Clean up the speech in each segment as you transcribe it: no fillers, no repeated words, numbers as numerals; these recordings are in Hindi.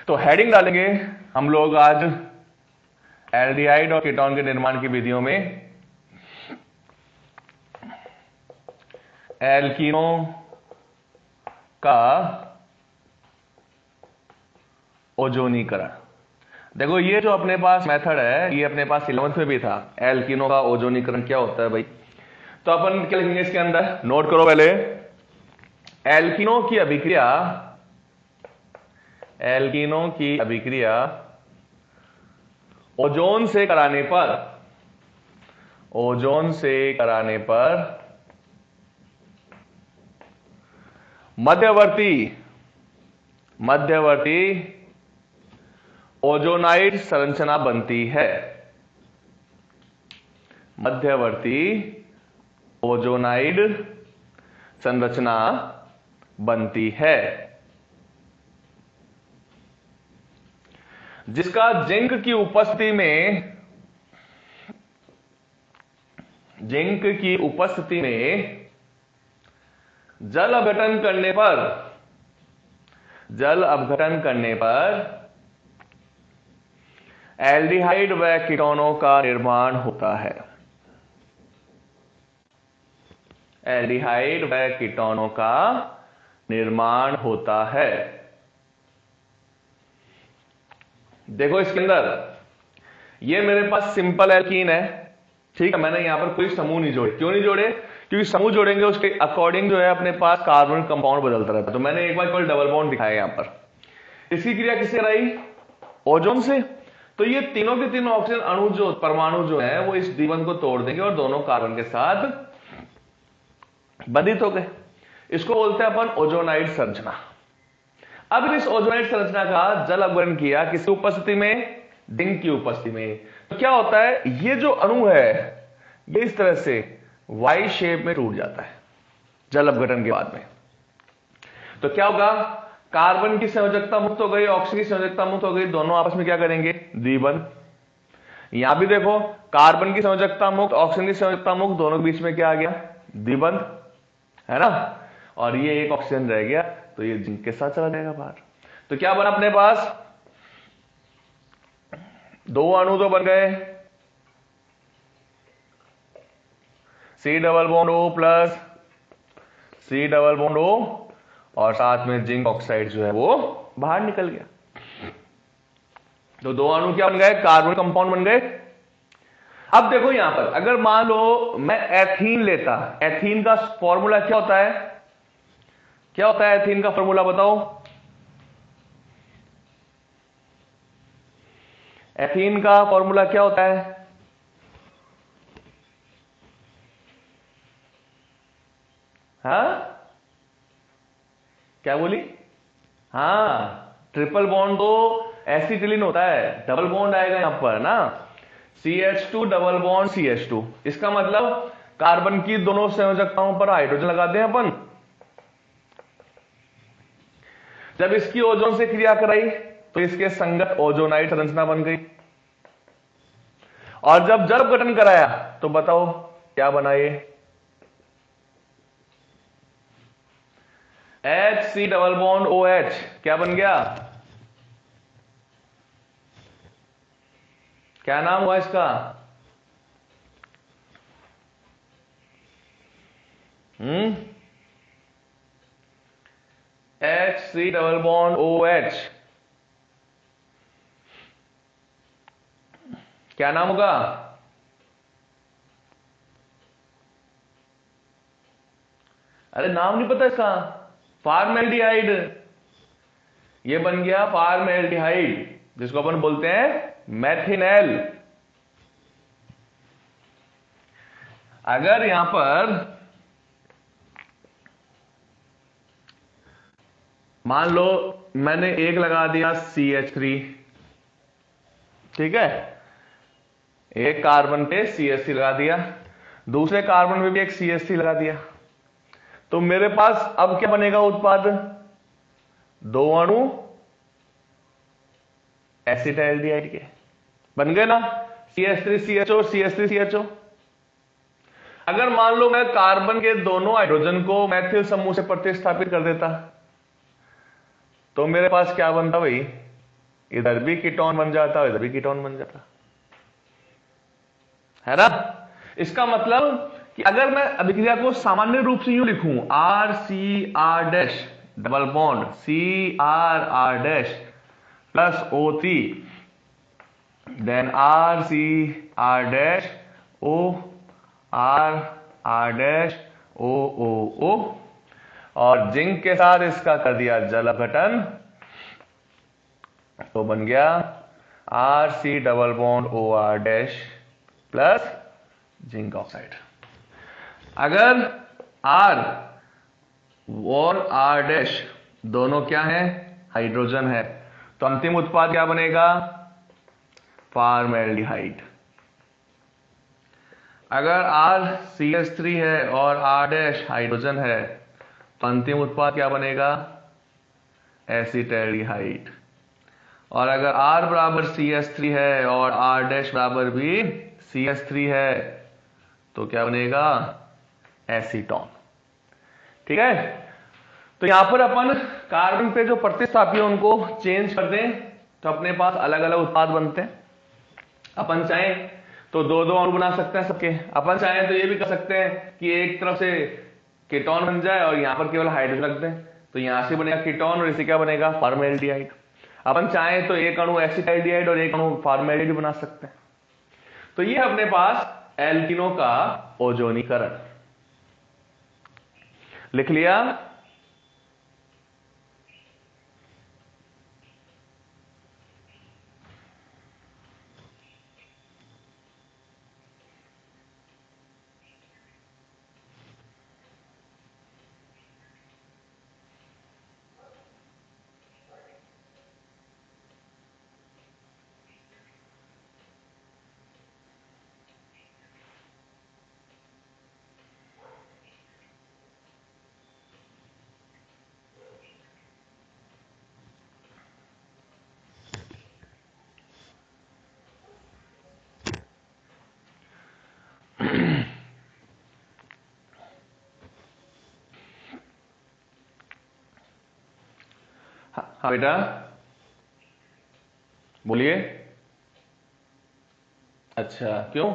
तो हेडिंग डालेंगे हम लोग आज एल्डिहाइड और कीटोन के निर्माण की विधियों में एल्कीनों का ओजोनीकरण। देखो ये जो अपने पास मेथड है ये अपने पास 11th में भी था। एल्कीनों का ओजोनीकरण क्या होता है भाई? तो अपन क्या लिखेंगे इसके अंदर, नोट करो पहले। एल्कीनों की अभिक्रिया ओजोन से कराने पर मध्यवर्ती ओजोनाइड संरचना बनती है। मध्यवर्ती ओजोनाइड संरचना बनती है जिसका जिंक की उपस्थिति में जल अपघटन करने पर एल्डिहाइड व कीटोनों का निर्माण होता है। एल्डिहाइड व कीटोनों का निर्माण होता है। देखो इसके अंदर ये मेरे पास सिंपल एल्कीन है, ठीक है। मैंने यहां पर कोई समूह नहीं जोड़े। क्यों नहीं जोड़े? क्योंकि समूह जोड़ेंगे उसके अकॉर्डिंग जो है अपने पास कार्बन कंपाउंड बदलता रहता है। तो मैंने एक बार केवल डबल बॉन्ड दिखाया यहां पर। इसकी क्रिया किससे कराई? ओजोन से। तो ये तीनों के तीनों ऑक्सीजन अणु जो परमाणु जो है वो इस D1 को तोड़ देंगे और दोनों कार्बन के साथ बंधित हो गए। इसको बोलते हैं अपन ओजोनाइड संरचना। अब इस ओजोनाइड संरचना का जल अपघटन किया किसकी उपस्थिति में? जिंक की उपस्थिति में। तो क्या होता है, ये जो अणु है ये इस तरह से वाई शेप में टूट जाता है जल अपघटन के बाद में। तो क्या होगा? कार्बन की संयोजकता मुक्त हो गई, ऑक्सीजन की संयोजकता मुक्त हो गई, दोनों आपस में क्या करेंगे? द्विबंध। यहां भी देखो कार्बन की संयोजकता मुक्त, ऑक्सीजन की संयोजकता मुक्त, दोनों के बीच में क्या आ गया? द्विबंध, है ना। और ये एक ऑक्सीजन रह गया तो ये जिंक के साथ चला जाएगा बाहर। तो क्या बना अपने पास? दो अणु तो बन गए, C double bond O plus C double bond O, और साथ में जिंक ऑक्साइड जो है वो बाहर निकल गया। तो दो अणु क्या बन गए? कार्बन कंपाउंड बन गए। अब देखो यहां पर अगर मान लो मैं एथीन लेता, एथीन का फॉर्मूला क्या होता है? क्या होता है एथीन का फॉर्मूला बताओ? एथीन का फॉर्मूला क्या होता है? हाँ क्या बोली? हाँ, ट्रिपल बॉन्ड तो एसिटिलीन होता है, डबल बॉन्ड आएगा यहां पर ना, CH2 डबल बॉन्ड CH2। इसका मतलब कार्बन की दोनों संयोजकताओं पर हाइड्रोजन लगाते हैं अपन। जब इसकी ओजोन से क्रिया कराई तो इसके संगत ओजोनाइड संरचना बन गई। और जब जल अपघटन कराया तो बताओ क्या बना ये? HC डबल बॉन्ड OH क्या बन गया? क्या नाम हुआ इसका? HC डबल बॉन्ड OH क्या नाम होगा? अरे नाम नहीं पता इसका? फार्मेल्डिहाइड। ये बन गया फार्मेल्डिहाइड, जिसको अपन बोलते हैं मेथिनेल। अगर यहां पर मान लो मैंने एक लगा दिया CH3, ठीक है, एक कार्बन पे CH3 लगा दिया, दूसरे कार्बन पे भी एक CH3 लगा दिया, तो मेरे पास अब क्या बनेगा उत्पाद? दो अणु एसिटाल्डिहाइड के बन गए ना, CH3CHO CH3CHO। अगर मान लो मैं कार्बन के दोनों हाइड्रोजन को मैथिल समूह से प्रतिस्थापित कर देता तो मेरे पास क्या बनता भाई? इधर भी कीटोन बन जाता है, इधर भी कीटोन बन जाता है ना। इसका मतलब कि अगर मैं अभिक्रिया को सामान्य रूप से यूं लिखूं, R C R dash double bond C R R dash plus O3, then R C R dash O R R dash O O O, और जिंक के साथ इसका कर दिया जल अपघटन, तो बन गया R C double bond O R dash plus zinc oxide. अगर R और R डैश दोनों क्या है, हाइड्रोजन है, तो अंतिम उत्पाद क्या बनेगा, फॉर्मेल्डिहाइड। अगर R CH3 है और R डैश हाइड्रोजन है, तो अंतिम उत्पाद क्या बनेगा, एसिटैल्डिहाइड। और अगर R बराबर CH3 है और R डैश बराबर भी CH3 है, तो क्या बनेगा, एसीटोन। ठीक है, तो यहां पर अपन कार्बन पे जो प्रतिस्थापी है उनको चेंज कर दें, तो अपने पास अलग अलग उत्पाद बनते हैं। अपन चाहें तो दो दो अणु बना सकते हैं सबके, अपन चाहें तो ये भी कर सकते हैं कि एक तरफ से कीटोन बन जाए और यहां पर केवल हाइड्रोजन रख दें, तो यहां से बनेगा कीटोन और इसे क्या बनेगा, फॉर्मेल्डिहाइड। अपन चाहें तो एक अणु एसिटाल्डिहाइड और एक अणु फॉर्मेल्डिहाइड बना सकते हैं। तो ये अपने पास एल्किनों का ओजोनीकरण लिख लिया। हाँ बेटा बोलिए। अच्छा क्यों,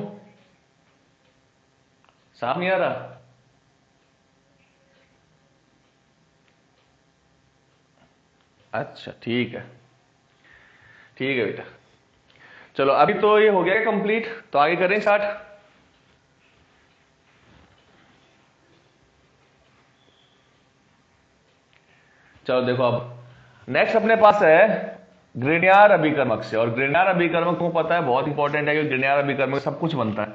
साफ नहीं आ रहा? अच्छा ठीक है, ठीक है बेटा। चलो अभी तो ये हो गया कंप्लीट, तो आगे करें स्टार्ट। चलो देखो अब नेक्स्ट अपने पास है ग्रिग्नार्ड अभिकर्मक से, और ग्रिग्नार्ड अभिकर्मक को पता है बहुत इंपॉर्टेंट है, क्योंकि ग्रिग्नार्ड अभिकर्मक सब कुछ बनता है।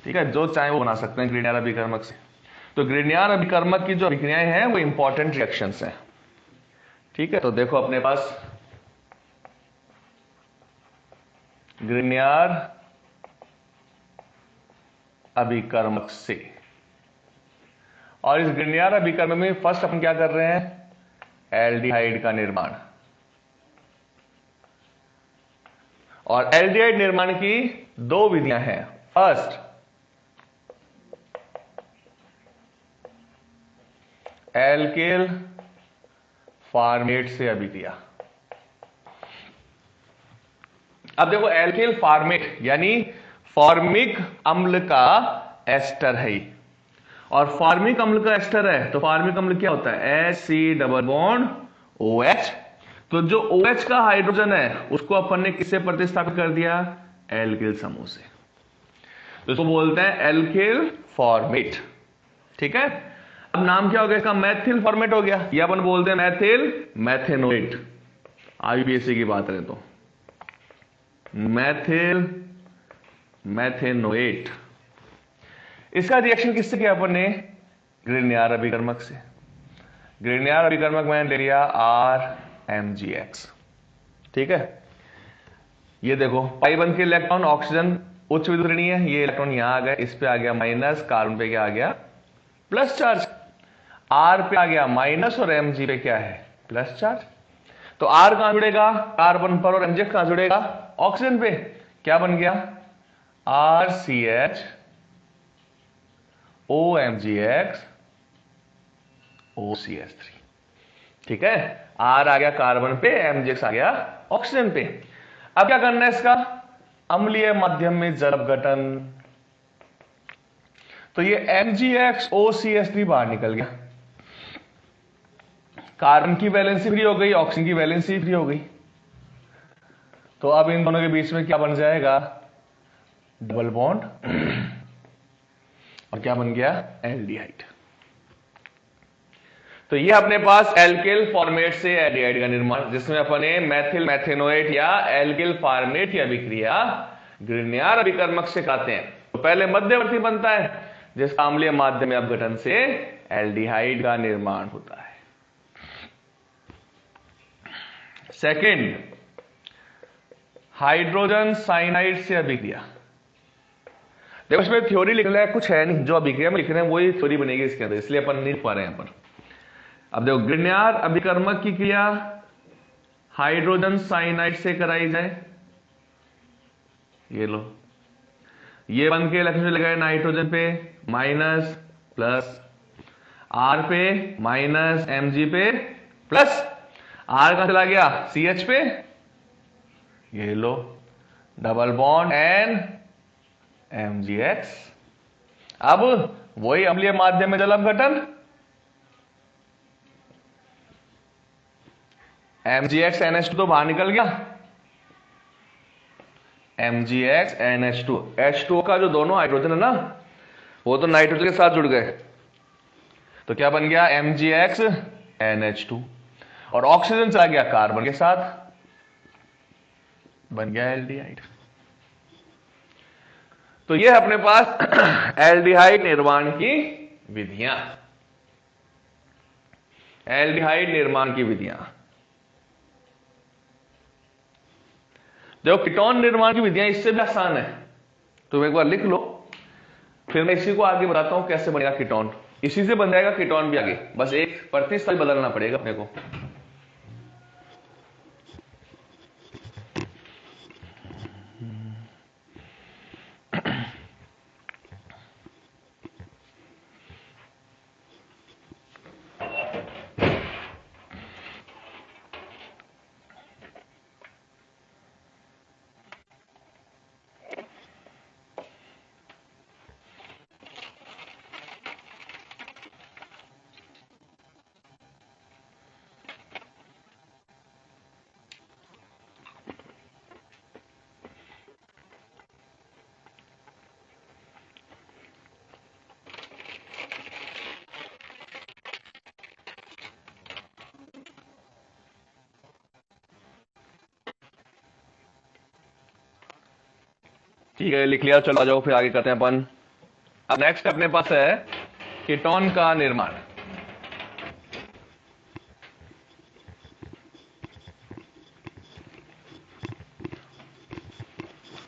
ठीक है, जो चाहे वो बना सकते हैं ग्रिग्नार्ड अभिकर्मक से। तो ग्रिग्नार्ड अभिकर्मक की जो अभिक्रियाएं हैं वो इंपॉर्टेंट रिएक्शंस हैं। ठीक है, तो देखो अपने पास ग्रिग्नार्ड अभिकर्मक से, और इस ग्रिग्नार्ड अभिकर्मक में फर्स्ट अपन क्या कर रहे हैं, एल्डिहाइड का निर्माण। और एल्डिहाइड निर्माण की दो विधियां हैं। फर्स्ट एल्केल फॉर्मेट से अभिक्रिया। अब देखो एल्केल फॉर्मेट यानी फॉर्मिक अम्ल का एस्टर है, और फॉर्मिक अम्ल का एस्टर है, तो फॉर्मिक अम्ल क्या होता है, H डबल बॉन्ड OH। तो जो OH का हाइड्रोजन है उसको अपन ने किससे प्रतिस्थापित कर दिया, एल्केल समूह से, तो इसको बोलते हैं एल्केल फॉर्मेट। ठीक है, अब नाम क्या हो गया इसका, मैथिल फॉर्मेट हो गया, या अपन बोलते हैं मैथिल मैथेनोएट। IUPAC की बात करें तो मैथिल मैथेनोएट। इसका रिएक्शन किससे किया अपन ने, ग्रिग्नार्ड अभिकर्मक से। ग्रिग्नार्ड अभिकर्मक मैंने ले लिया RMgX। ठीक है, ये देखो पाई बंध के इलेक्ट्रॉन, ऑक्सीजन उच्च विद्युत ऋणी है, ये इलेक्ट्रॉन यहां आ गया, इस पे आ गया माइनस, कार्बन पे क्या आ गया, प्लस चार्ज। R पे आ गया माइनस और Mg पे क्या है, प्लस चार्ज। तो R कहां जुड़ेगा, कार्बन पर, और MgX कहां जुड़ेगा, ऑक्सीजन पे। क्या बन गया, RCH OMgX OCH3। ठीक है, R आ गया कार्बन पे, MgX आ गया ऑक्सीजन पे। अब क्या करना है इसका, अम्लीय माध्यम में जल अपघटन। तो ये MgX-OCS3 बाहर निकल गया, कार्बन की वैलेंसी फ्री हो गई, ऑक्सीजन की वैलेंसी फ्री हो गई। तो अब इन दोनों के बीच में क्या बन जाएगा, डबल बॉन्ड, और क्या बन गया, एल्डिहाइड। तो ये अपने पास एल्किल फॉर्मेट से एल्डिहाइड का निर्माण, जिसमें अपने मेथिल मेथेनोएट या एल्किल फॉर्मेट की अभिक्रिया ग्रिग्नार्ड अभिकर्मक से कहते हैं। तो पहले मध्यवर्ती बनता है, जिसका अम्लीय माध्यम में अपघटन से एल्डिहाइड का निर्माण होता है। सेकंड, हाइड्रोजन साइनाइड से अभिक्रिया। देखो इसमें थ्योरी लिखना है कुछ है नहीं, जो अभिक्रिया में लिख रहे हैं वही थ्योरी बनेगी इसके अंदर, इसलिए अपन नहीं पा रहे हैं यहां पर। अब देखो, ग्रिग्नार्ड अभिकर्मक की क्रिया हाइड्रोजन साइनाइड से कराई जाए, ये लो, ये बन के लक्ष्य लगाए नाइट्रोजन पे माइनस प्लस, R पे माइनस, Mg पे प्लस, R कहां चला गया, CH पे, ये लो, डबल बॉन्ड N MgX। अब वही अम्लीय माध्यम में जल अपघटन, MgX NH2 तो बाहर निकल गया, MgX NH2, H2O का जो दोनों हाइड्रोजन है ना, वो तो नाइट्रोजन के साथ जुड़ गए, तो क्या बन गया, MgX NH2, और ऑक्सीजन चला गया कार्बन के साथ, बन गया एल्डिहाइड। तो ये अपने पास एल्डिहाइड निर्माण की विधियां, एल्डिहाइड निर्माण की विधियां। देखो कीटोन निर्माण की विधियां इससे भी आसान है, तुम एक बार लिख लो, फिर मैं इसी को आगे बताता हूं कैसे बनेगा कीटोन। इसी से बन जाएगा कीटोन भी आगे, बस एक प्रतिस्थल बदलना पड़ेगा अपने को। ठीक है, लिख लिया, चलो आ जाओ फिर आगे करते हैं अपन। अब नेक्स्ट अपने पास है कीटोन का निर्माण।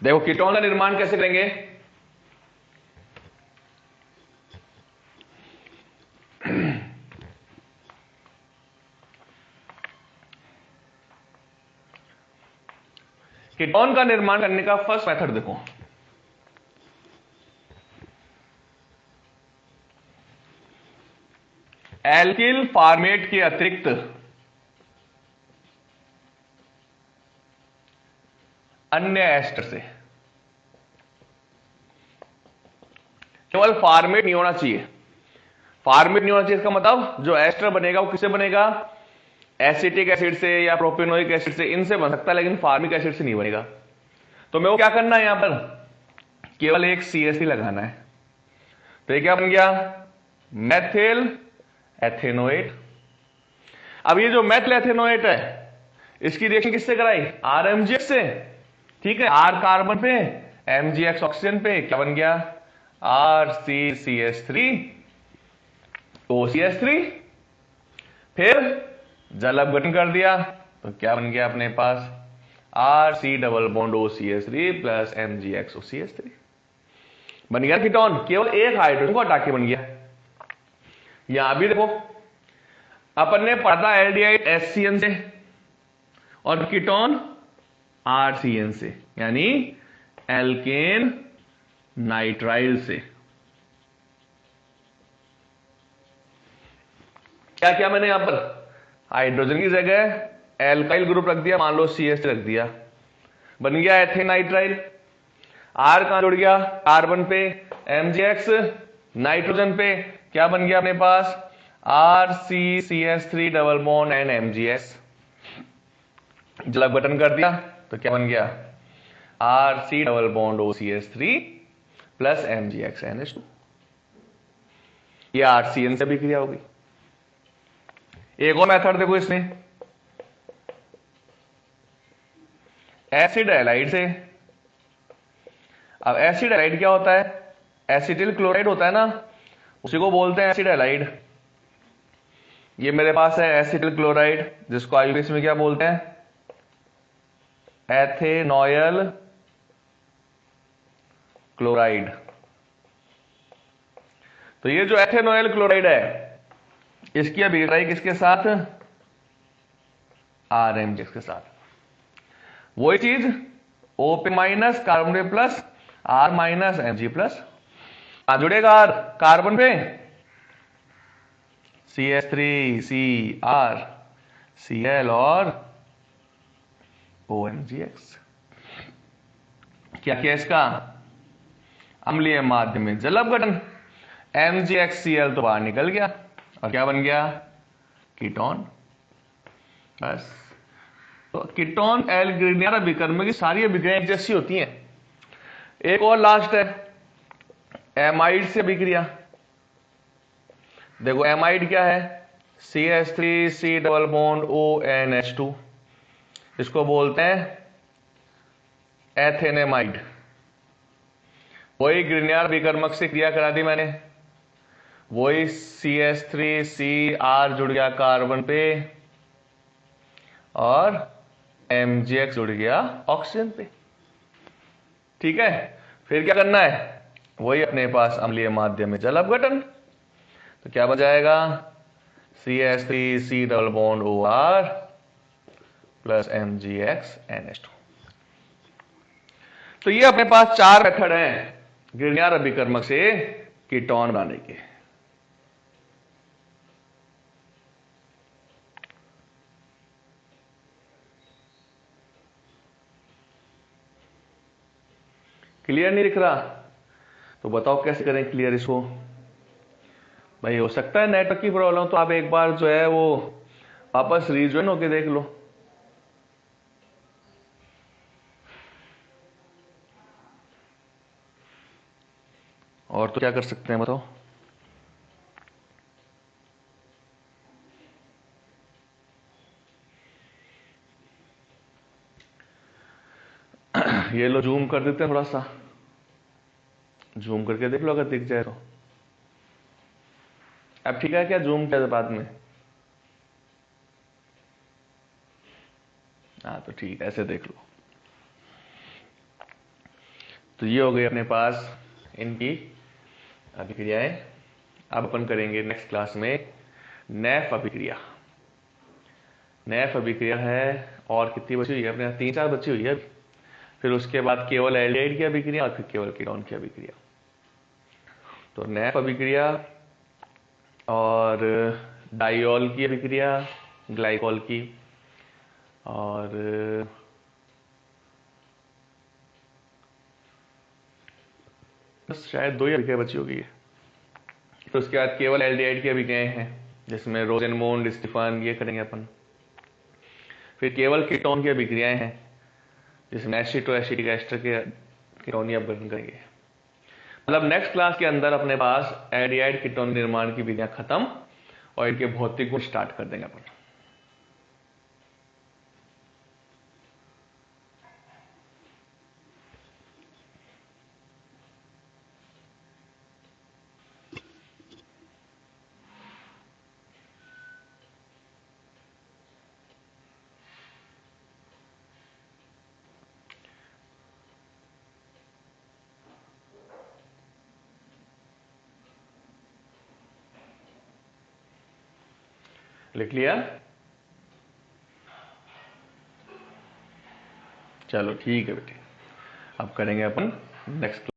देखो कीटोन का निर्माण कैसे करेंगे, कीटोन का निर्माण करने का फर्स्ट मेथड देखो, एल्किल फॉर्मेट के अतिरिक्त अन्य एस्टर से, केवल फॉर्मेट नहीं होना चाहिए। फॉर्मेट नहीं होना चाहिए इसका मतलब जो एस्टर बनेगा वो किससे बनेगा, एसिटिक एसिड से या प्रोपेनोइक एसिड से, इनसे बन सकता है, लेकिन फार्मिक एसिड से नहीं बनेगा। तो मेरे को क्या करना है, यहां पर केवल एक CH3 लगाना है। तो ये क्या बन गया, मेथिल एथेनोएट। अब ये जो मेथिल एथेनोएट है, इसकी रिएक्शन किससे कराई, RMgX से, ठीक है, R कार्बन पे, MgX ऑक्सीजन पे, क्या बन गया, RCCH3 OCH3, फिर जल अपघटन कर दिया, तो क्या बन गया अपने पास, RC double bond OCH3 plus MgX OCH3, बन गया कीटोन, केवल एक हाइड्रोजन को हटा के बन गया। यहां भी देखो अपन ने पढ़ा एल्डिहाइड HCN से और कीटोन RCN से, यानी एल्केन नाइट्राइल से। क्या क्या मैंने यहां पर हाइड्रोजन की जगह एल्काइल ग्रुप रख दिया, मान लो CH रख दिया, बन गया एथेन नाइट्राइल। R कहां जुड़ गया? कार्बन पे MgX, नाइट्रोजन पे क्या बन गया अपने पास? RCCH3 double bond and MgS। जल अपघटन कर दिया तो क्या बन गया? RC double bond OCH3 plus MgX NH2। ये RCN से अभिक्रिया होगी। एक और मेथड देखो इसमें, एसिड हैलाइड से। अब एसिड हैलाइड क्या होता है? एसिटिल क्लोराइड होता है ना, उसी को बोलते हैं एसिड हैलाइड। ये मेरे पास है एसिटिल क्लोराइड, जिसको आईयूपीएस में क्या बोलते हैं? एथेनॉयल क्लोराइड। तो ये जो एथेनॉयल क्लोराइड है, इसकी अभिक्रिया किसके साथ? RMgX के साथ। वही चीज O पे माइनस, कार्बन पे plus, R minus Mg plus. जुड़ेगा R कार्बन पे CH3CR Cl और OMgX। क्या किया इसका? अम्लीय माध्यम में जल अपघटन, MgXCl तो बाहर निकल गया और क्या बन गया? कीटोन। बस। तो कीटोन एल ग्रिग्नियर अभिकर्म की सारी अभिक्रियाएं एक जैसी होती हैं। एक और लास्ट है एमाइड से अभिक्रिया। देखो एमाइड क्या है? CH3C डबल बॉन्ड ONH2, इसको बोलते हैं एथेनेमाइड। वही ग्रिग्नियर अभिकर्मक से क्रिया करा दी मैंने, वही CH3CR जुड़ गया कार्बन पे और MgX जुड़ गया ऑक्सीजन पे। ठीक है, फिर क्या करना है? वही अपने पास अम्लीय माध्यम में जल अपघटन। तो क्या बन जाएगा? CH3C double bond OR plus MgX NH2। तो ये अपने पास 4 मेथड हैं ग्रिग्नियर अभिकर्मक से कीटोन बनाने के। क्लियर नहीं दिख रहा? तो बताओ कैसे करें क्लियर इसको। भाई हो सकता है नेटवर्क की प्रॉब्लम, तो आप एक बार जो है वो वापस रीजॉइन होके देख लो। और तो क्या कर सकते हैं बताओ? ये लो जूम कर देते हैं, थोड़ा सा जूम करके देख लो अगर दिख जाए तो। अब ठीक है क्या? जूम किया बाद में? हाँ तो ठीक, ऐसे देख लो। तो ये हो गई अपने पास इनकी अभिक्रियाएं। अब अपन करेंगे नेक्स्ट क्लास में नैफ अभिक्रिया। नैफ अभिक्रिया है, और कितनी बची हुई है अपने? 3-4 बची हुई है। फिर उसके बाद केवल एल्डिहाइड की अभिक्रिया और फिर केवल कीटोन की अभिक्रिया। तो नैफ अभिक्रिया और डाइऑल की अभिक्रिया, ग्लाइकॉल की, और बस शायद 2 ही अभिक्रिया बची होगी। तो उसके बाद केवल एल्डिहाइड की अभिक्रियाएं हैं, जिसमें रोजेनमोंड, स्टीफन, ये करेंगे अपन। फिर केवल कीटोन की अभिक्रियाएं हैं, जिसमें एसिड और एसिटिक एस्टर के कीटोन अपघटन करेंगे। मतलब नेक्स्ट क्लास के अंदर अपने पास एल्डिहाइड कीटोन निर्माण की विधियां खत्म और इनके भौतिक गुण स्टार्ट कर देंगे अपन। लिख लिया? चलो ठीक है बेटे, अब करेंगे अपन नेक्स्ट